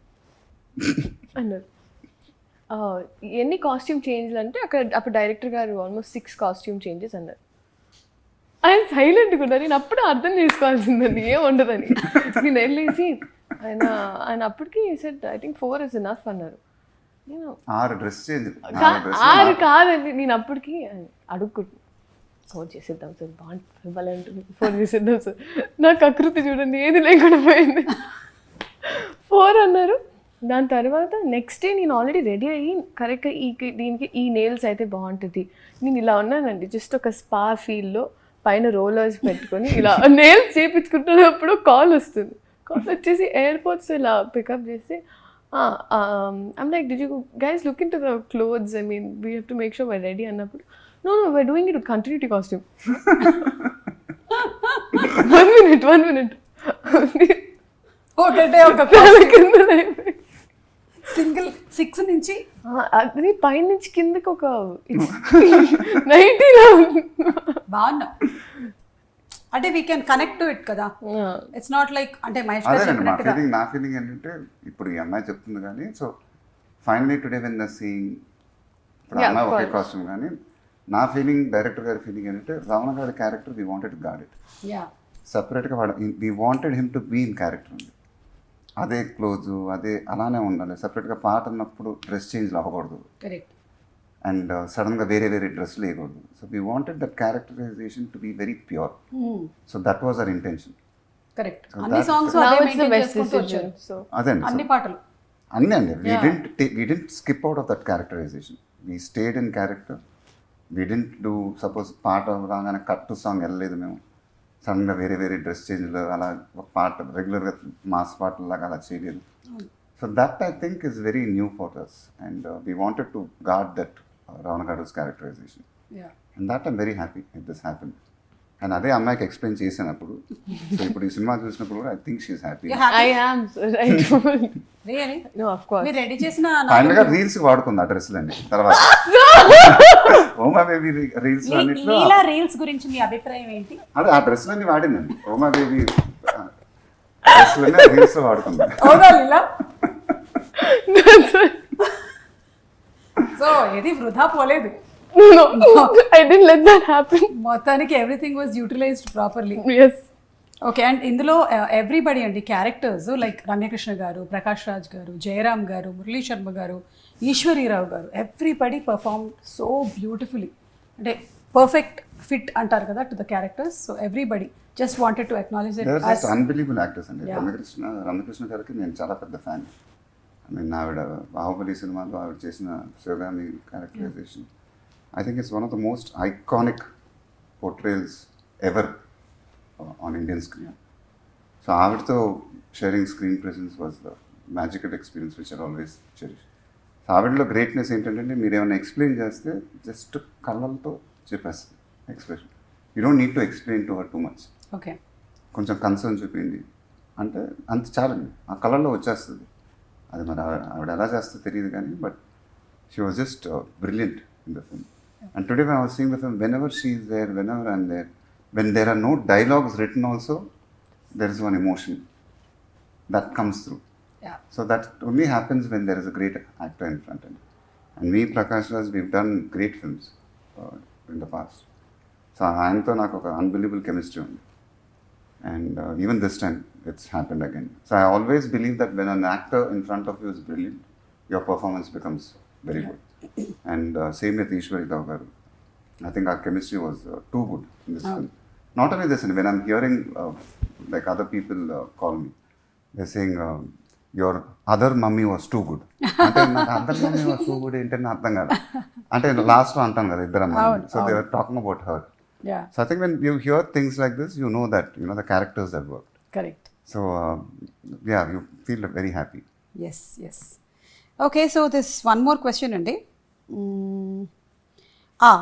అన్నారు. ఎన్ని కాస్ట్యూమ్ చేంజ్లు అంటే అప్పుడు డైరెక్టర్ గారు ఆల్మోస్ట్ 6 కాస్ట్యూమ్ చేంజెస్ అన్నారు. ఆయన సైలెంట్గా ఉన్నారు. నేను అప్పుడే అర్థం చేసుకోవాల్సిందండి ఏం ఉండదని. నేను వెళ్ళేసి ఆయన అప్పటికి set I think 4 is enough అన్నారు. నేను 6 డ్రెస్ చేంజ్ 6 కాదండి, నేను అప్పటికి అడుక్కుంటున్నాను, ఫోన్ చేసేద్దాం సార్, బాగుంటుంది, ఫోన్ చేసేద్దాం సార్. నాకు ఆకృతి చూడండి ఏది లేకుండా పోయింది. 4 అన్నారు. దాని తర్వాత నెక్స్ట్ డే నేను ఆల్రెడీ రెడీ అయ్యి కరెక్ట్గా దీనికి ఈ నెయిల్స్ అయితే బాగుంటుంది, నేను ఇలా ఉన్నానండి. జస్ట్ ఒక స్పా ఫీల్డ్లో పైన రోలర్స్ పెట్టుకొని ఇలా నెయిల్స్ చేయించుకుంటున్నప్పుడు కాల్ వస్తుంది. కాల్ వచ్చేసి ఎయిర్పోర్ట్స్ ఇలా పికప్ చేసి, I'm like did you guys look into the clothes, I mean we have to make sure why ready అన్నప్పుడు, no we're doing it with continuity costume. 1 minute ఒకటే ఒక single 6 నుంచి అది పై నుంచి కిందకి ఒక 90 బాగున్నా. అంటే we can connect to it కదా, ఇట్స్ నాట్ లైక్ అంటే మహేష్ గారు చెప్పినట్టుగా. నా ఫీలింగ్ ఏంటంటే, ఇప్పుడు ఈ అమ్మాయి చెప్తుంది కానీ, so finally today when the seeing, ఇప్పుడు అమ్మాయి ఒకే కాస్ట్యూమ్ కానీ, నా ఫీలింగ్, డైరెక్టర్ గారి ఫీలింగ్ ఏంటంటే, రమణ గారి character we wanted to got it సపరేట్గా. We wanted him to be in character ఉంది, అదే క్లోజ్, అదే అలానే ఉండాలి. సపరేట్గా పాట అన్నప్పుడు డ్రెస్ చేంజ్లు అవ్వకూడదు, అండ్ సడన్గా వేరే డ్రెస్లు వేయకూడదు. So we wanted that characterization to be very pure. So that was our intention. అదండి అన్ని పాటలు అన్నీ అండి. We didn't skip out of that characterization. We stayed in character. We didn't do suppose పాట రాగానే కట్ సాంగ్ వెళ్ళలేదు మేము, సడన్గా వేరే డ్రెస్ చేంజ్లు అలా ఒక పాట రెగ్యులర్గా మాస్ పాటలాగా అలా చేయలేదు. So that I think is very new for us, and we wanted to God that Ramana Gadi's characterization. And that I'm very happy if this happened. And అదే అమ్మాయికి ఎక్స్ప్లెయిన్ చేసినప్పుడు సో ఇప్పుడు ఈ సినిమా చూసినప్పుడు కూడా I think she is happy. I am, sir. I don't. Really No, of course. మీరు ready చేసిన ఫైనల్ గా రీల్స్ వాడుకుంది ఆ డ్రెస్లన్నీ తర్వాత ఓమా బేబీ రీల్స్ అన్నిట్లో లీలా రీల్స్ గురించి మీ అభిప్రాయం ఏంటి? అదే ఆ డ్రెస్లన్నీ వాడిందండి. ఓమా బేబీ డ్రెస్లన్నీ రీల్స్ వాడుకుంది. అవునా లీలా? సో ఏది వృధా పోలేదు. No, I didn't let that happen. మొత్తానికి everything was utilised properly. Yes. Okay, and ఇందులో ఎవ్రీబడి అండి క్యారెక్టర్స్ లైక్ రమ్యకృష్ణ గారు, ప్రకాష్ రాజ్ గారు, జయరామ్ గారు, మురళీ శర్మ గారు, ఈశ్వరీరావు గారు, ఎవ్రీబడి పర్ఫార్మ్ సో బ్యూటిఫుల్లీ. అంటే పర్ఫెక్ట్ ఫిట్ అంటారు కదా to the characters. So everybody just wanted to acknowledge it as unbelievable actors అండి. రమ్యకృష్ణ గారికి నేను చాలా పెద్ద ఫ్యాన్. ఐ మీన్ ఆవిడ బాహుబలి సినిమాలో ఆవిడ చేసిన Sivagami characterisation I think it's one of the most iconic portrayals ever on Indian screen. So ఆవిడతో sharing screen presence was the magical experience which are always cherish. So ఆవిడలో గ్రేట్నెస్ ఏంటంటే మీరు ఏమైనా explain చేస్తే జస్ట్ కళ్ళతో చెప్పేస్తుంది expression. You don't need to explain to her too much. Okay, కొంచెం concern చూపిండి అంటే అంత చాలండి, ఆ కళల్లో వచ్చేస్తుంది. అది మరి ఆవిడ ఎలా చేస్తుందో తెలియదు కానీ but she was just brilliant in the film. And today I was seeing the film whenever she is there, whenever I'm there, when there are no dialogues written also, there is one emotion that comes through. Yeah. So that only happens when there is a great actor in front end. And me, Prakash Raj, we've done great films in the past. So ఆయనతో నాకు ఒక unbelievable chemistry ఉంది. And even this time, it's happened again. So I always believe that when an actor in front of you is brilliant, your performance becomes very good. And same with Ishwarita garu. I think our chemistry was too good in this film. Not only this, when I'm hearing like other people call me, they're saying your other mummy was too good. అంటే నాకు other mummy was too good ఏంటని అర్థం కాదు. అంటే last అంటాం కదా ఇద్దరు అమ్మాయి. So they were talking about her. Yeah. So I think when you hear things like this, you know that you know the characters that worked. correct. So yeah, you feel very happy. Yes, yes. Okay, so this one more question అండి.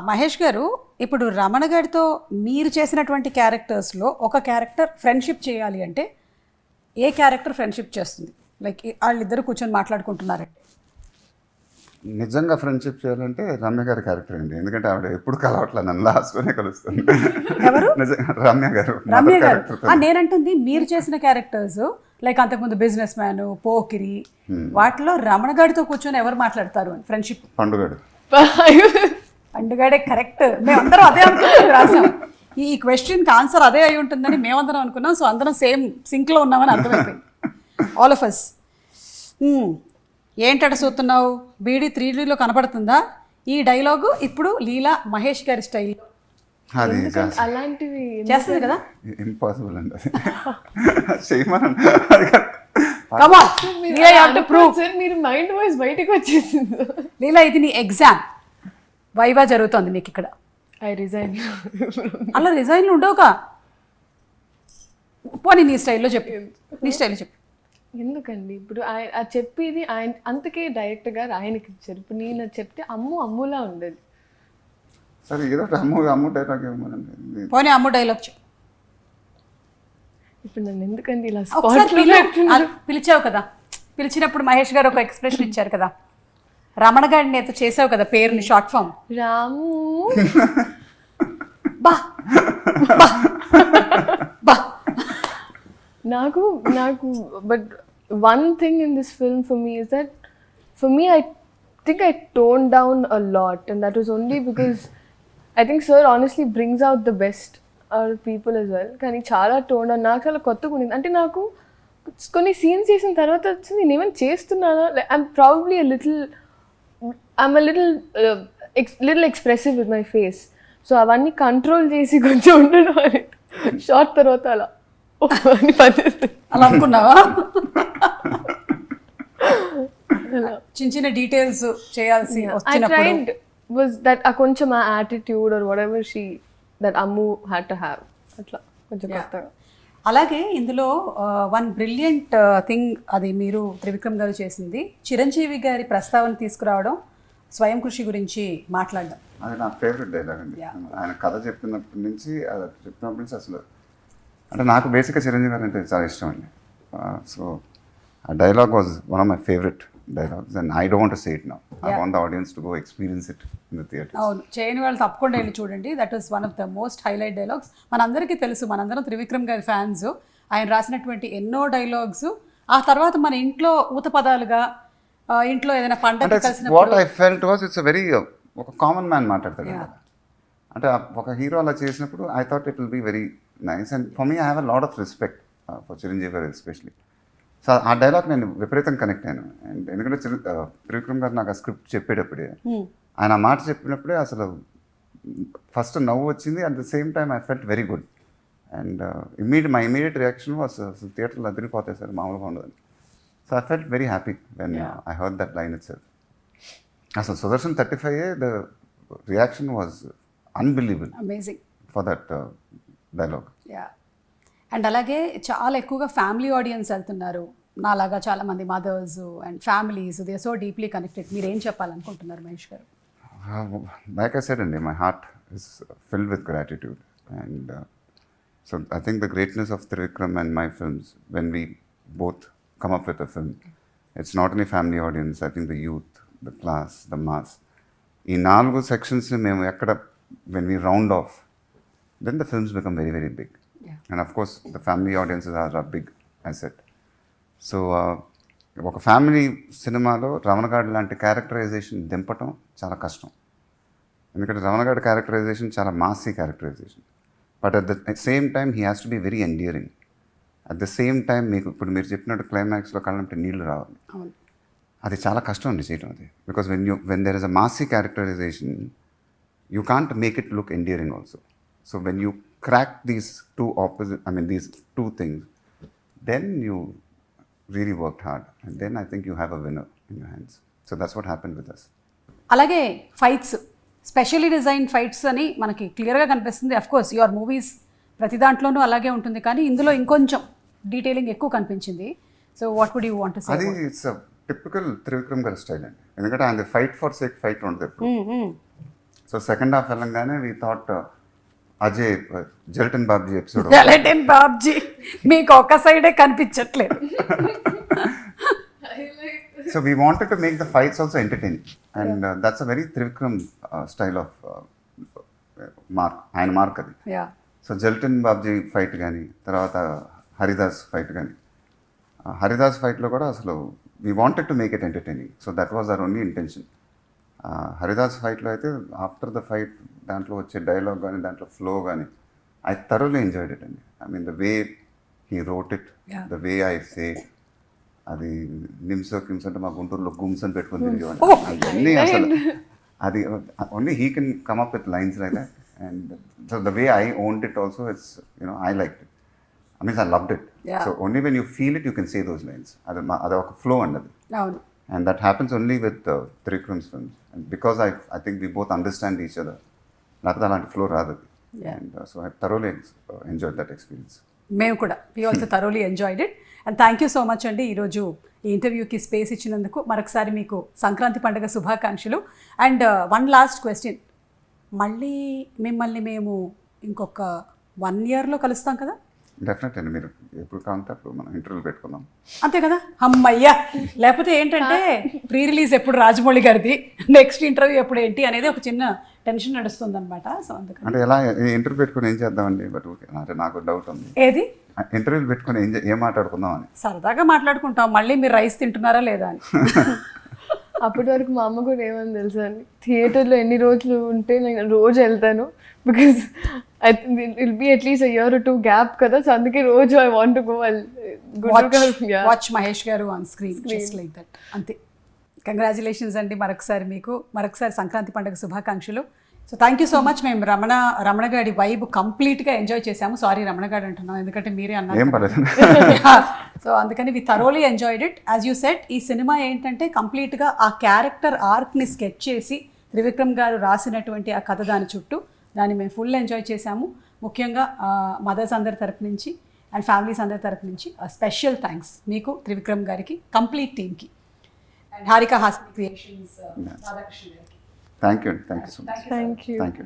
మహేష్ గారు, ఇప్పుడు రమణ గారితో మీరు చేసినటువంటి క్యారెక్టర్స్లో ఒక character friendship చేయాలి అంటే ఏ character friendship చేస్తుంది? లైక్ వాళ్ళిద్దరు కూర్చొని మాట్లాడుకుంటున్నారంటే నిజంగా ఫ్రెండ్షిప్ చేయాలంటే రమ్య గారి క్యారెక్టర్ అండి. ఎందుకంటే ఆవిడ ఎప్పుడు కలవట్లేదు, నన్ను లాస్ట్లోనే కలుస్తుంది. ఎవరు? రమ్య గారు. రమ్య గారు. నేనంటుంది మీరు చేసిన క్యారెక్టర్స్ లైక్ అంతకుముందు బిజినెస్ మ్యాన్, పోకిరి, వాటిలో రమణ గారితో కూర్చొని ఎవరు మాట్లాడతారు అని ఫ్రెండ్షిప్? పండుగాడు. పండుగాడే కరెక్ట్. మేమందరం అదే అనుకున్నాం, రాసాం. ఈ క్వశ్చన్కి ఆన్సర్ అదే అయి ఉంటుందని మేమందరం అనుకున్నాం. సో అందరం సేమ్ సింక్లో ఉన్నామని అర్థమైపోయింది ఆల్ ఆఫ్ అస్. ఏంటట చూస్తున్నావు, బీడీ 3Dలో కనపడుతుందా? ఈ డైలాగు ఇప్పుడు లీలా మహేష్ గారి స్టైల్లో అది అలాంటివి చేస్తుంది కదా. ఇంపాసిబుల్ అండి అది చేయమని. Come on, Leela, you have to prove. మీరు మైండ్ వాయిస్ బయటకు వచ్చేసింది. లీలా, ఇది నీ ఎగ్జామ్. వైవా జరుగుతోంది మీకు ఇక్కడ. I resign. అలా రిజైన్లు ఉండవుగా. పోనీ నీ స్టైల్లో చెప్పు, నీ స్టైల్లో చెప్పు. ఎందుకండి ఇప్పుడు ఆయన చెప్పేది ఆయన అంతకే డైరెక్టర్ గారు ఆయనకి ఇచ్చారు. ఇప్పుడు నేను చెప్తే అమ్ములా ఉండేది. సరే ఏదో అమ్ము డైలాగ్ ఏమోనండి. పోనీ అమ్ము డైలాగ్ చెప్పు. ఇప్పుడు నన్ను ఎందుకండి ఇలా పిలిచావు కదా, పిలిచినప్పుడు మహేష్ గారు ఒక ఎక్స్ప్రెషన్ ఇచ్చారు కదా, రమణ గారిని అయితే చేసావు కదా పేరుని షార్ట్ ఫామ్. రాము బా బా బా. నాకు but one thing in this film for me is that for me I think I tone down a lot and that was only because I think sir honestly brings out the best out people as well. కానీ చాలా tone down, నాకు చాలా కొత్తగా ఉండింది. అంటే నాకు కొన్ని scenes చేసిన తర్వాత వచ్చింది నేను ఏమైనా చేస్తున్నానా, I'm probably I'm a little expressive with my face. So అవన్నీ కంట్రోల్ చేసి కొంచెం ఉండడం అని షార్ట్ తర్వాత అలా అని పనిచేస్తుంది. అలా అనుకున్నావా? చిన్న చిన్న డీటెయిల్స్ చేయాల్సి వచ్చినప్పుడు was that కొంచెం ఆ attitude or whatever that Ammu had to have అట్లా కొంచెం కొత్తగా. అలాగే ఇందులో వన్ బ్రిలియంట్ థింగ్, అది మీరు త్రివిక్రమ్ గారు చేసింది, చిరంజీవి గారి ప్రస్తావన తీసుకురావడం, స్వయం కృషి గురించి మాట్లాడడం. అది నా ఫేవరెట్ డైలాగ్ అండి. Yeah. ఆయన కథ చెప్పినప్పటి నుంచి అసలు అంటే నాకు బేసిక్గా చిరంజీవి గారు అంటే చాలా ఇష్టం అండి. సో ఆ dialogue was one of my favourite dialogues and I don't say it now. I want the audience to go experience it in the theatre. అవును, చేయని వాళ్ళు తప్పకుండా వెళ్ళి చూడండి. That is one of the most highlight dialogues. మనందరికీ తెలుసు, మనందరం త్రివిక్రమ్ గారి ఫ్యాన్స్. ఆయన రాసినటువంటి ఎన్నో డైలాగ్స్ ఆ తర్వాత మన ఇంట్లో ఊత పదాలుగా ఇంట్లో ఏదైనా పండగ కలిసినప్పుడు what I felt was it's very ఒక కామన్ మ్యాన్ మాట్లాడతాడు కదా. అంటే ఒక హీరో అలా చేసినప్పుడు I thought it will be very nice and for me I have a lot of respect for Chiranjeevi garu especially. So ఆ డైలాగ్ నేను విపరీతం కనెక్ట్ అయ్యాను. అండ్ ఎందుకంటే త్రివిక్రమ్ గారు నాకు ఆ స్క్రిప్ట్ చెప్పేటప్పుడే ఆయన ఆ మాట చెప్పినప్పుడే అసలు ఫస్ట్ నవ్వు వచ్చింది. At the same time I felt very good. And my immediate reaction was అసలు థియేటర్లో అదిరిపోతాయి సార్, మామూలుగా ఉండదని. So I felt very happy when I heard that line itself. అసలు Sudarshan 35 the reaction was unbelievable amazing for that dialogue. Yeah. And అలాగే చాలా ఎక్కువగా family audience వెళ్తున్నారు, నాలాగా చాలా మంది mothers and families, they so deeply connected. మీరు ఏం చెప్పాలనుకుంటున్నారు మహేష్ గారు? Like I said, my heart is filled with gratitude. And so I think the greatness of Trivikram and my films, when we both come up with a film, it's not only family audience, I think the youth, the class, the mass. In 4 sections, when we round off, then the films become very, very big. Yeah. And of course, the family audiences are a big asset. So, ఒక family సినిమాలో రమణ గాడి లాంటి characterisation దింపటం చాలా కష్టం. ఎందుకంటే రమణ గాడి characterisation చాలా massy characterisation. But at the same time he has to be very endearing. At the same time మీకు ఇప్పుడు మీరు చెప్పినట్టు క్లైమాక్స్లో కళ్ళంటే నీళ్లు రావాలి. అది చాలా కష్టం అండి చేయడం అది. Because when there is a messy characterization you can't make it look endearing also. So when you crack these these two things, then you really worked hard, and then I think you have a winner in your hands. So that's what happened with us. అలాగే fights, specially design fights అని మనకి క్లియర్గా కనిపిస్తుంది. Of course your movies ప్రతి దాంట్లోనూ అలాగే ఉంటుంది, కానీ ఇందులో ఇంకొంచెం డీటెయిలింగ్ ఎక్కువ కనిపించింది. So what would you want to say? అది ఇట్స్ అ టిపికల్ త్రివిక్రమ్ గారి స్టైల్ అండి. ఎందుకంటే ఆయన ఫైట్ ఫర్ సేక్ ఫైట్ ఉంటుంది ఎప్పుడు. సో సెకండ్ హాఫ్ వెళ్ళంగానే we thought Ajay Jelton Babji episode. Jelton Babji మీకు ఒక సైడే కనిపించట్లేదు. So we wanted to make the fights also entertaining, and that's a very Trivikram style of ఆయన మార్క్ అది. సో జెల్టన్ బాబ్జీ ఫైట్ కానీ, తర్వాత హరిదాస్ ఫైట్ కానీ, హరిదాస్ ఫైట్లో కూడా అసలు we wanted to make it entertaining. So that was our only intention. Haridas ఫైట్లో అయితే ఆఫ్టర్ ద ఫైట్ దాంట్లో వచ్చే డైలాగ్ కానీ, దాంట్లో ఫ్లో కానీ, ఐ థరోలీ ఎంజాయ్డ్ ఇట్ అండి. I mean the way he wrote it, the way I say, అది నిమ్స్ అంటే మా గుంటూరులో గుమ్స్ అని పెట్టుకుని తిరిగేవాడిని. అవన్నీ అసలు అది only he can come up with lines like that. And so the way I owned it also, it's I like it. I loved it. So only when you feel it, you can say those lines. అది ఒక flow అండి అది. And that happens only with Trikram's films. And because I think we both understand each other, లేకపోతే అలాంటి flow రాదు అది. And so I thoroughly enjoyed that experience. మేము కూడా we also thoroughly enjoyed it. And thank you so much అండి, ఈరోజు ఈ ఇంటర్వ్యూకి స్పేస్ ఇచ్చినందుకు. మరొకసారి మీకు సంక్రాంతి పండుగ శుభాకాంక్షలు. అండ్ వన్ లాస్ట్ క్వశ్చన్, మళ్ళీ మిమ్మల్ని మేము ఇంకొక 1 yearలో కలుస్తాం కదా? డెఫినెట్ అండి, మీరు ఎప్పుడు కావాలంటే అప్పుడు మనం ఇంటర్వ్యూలు పెట్టుకుందాం. అంతే కదా? అమ్మయ్యా. లేకపోతే ఏంటంటే ప్రీ రిలీజ్ ఎప్పుడు రాజమౌళి గారిది, నెక్స్ట్ ఇంటర్వ్యూ ఎప్పుడు ఏంటి అనేది ఒక చిన్న టెన్షన్ నడుస్తుంది అనమాట. సో అందుకని అంటే ఎలా ఇంటర్వ్యూ పెట్టుకుని ఏం చేద్దామండి? బట్ ఓకే, అంటే నాకు డౌట్ ఉంది. ఏది ఇంటర్వ్యూలు పెట్టుకుని ఏం మాట్లాడుకుందాం అని. సరదాగా మాట్లాడుకుంటాం, మళ్ళీ మీరు రైస్ తింటున్నారా లేదా అని. అప్పటి వరకు మా అమ్మ కూడా ఏమని తెలుసా అండి, థియేటర్లో ఎన్ని రోజులు ఉంటే నేను రోజు వెళ్తాను, because I think will be at least 1 year or 2 gap కదా. సో అందుకే రోజు I want to go watch Mahesh garu on screen just like that. అంతే. కంగ్రాచులేషన్స్ అండి మరొకసారి మీకు, మరొకసారి సంక్రాంతి పండుగ శుభాకాంక్షలు. So thank you so much. మేము రమణ గారి వైబ్ కంప్లీట్గా ఎంజాయ్ చేసాము. సారీ రమణ గారు అంటున్నాం, ఎందుకంటే మీరే అన్నారు. సో అందుకని we thoroughly enjoyed it. As you said, ఈ సినిమా ఏంటంటే కంప్లీట్గా ఆ క్యారెక్టర్ ఆర్క్ని స్కెచ్ చేసి త్రివిక్రమ్ గారు రాసినటువంటి ఆ కథ దాని చుట్టూ, దాన్ని మేము ఫుల్ ఎంజాయ్ చేసాము. ముఖ్యంగా మదర్స్ అందరి తరపు నుంచి అండ్ ఫ్యామిలీస్ అందరి తరపు నుంచి స్పెషల్ థ్యాంక్స్ మీకు, త్రివిక్రమ్ గారికి, కంప్లీట్ టీమ్కి, and Harika hospital creations Radhakrishna గారికి. థ్యాంక్ యూ అండి, thank you so much, thank you. Thank you.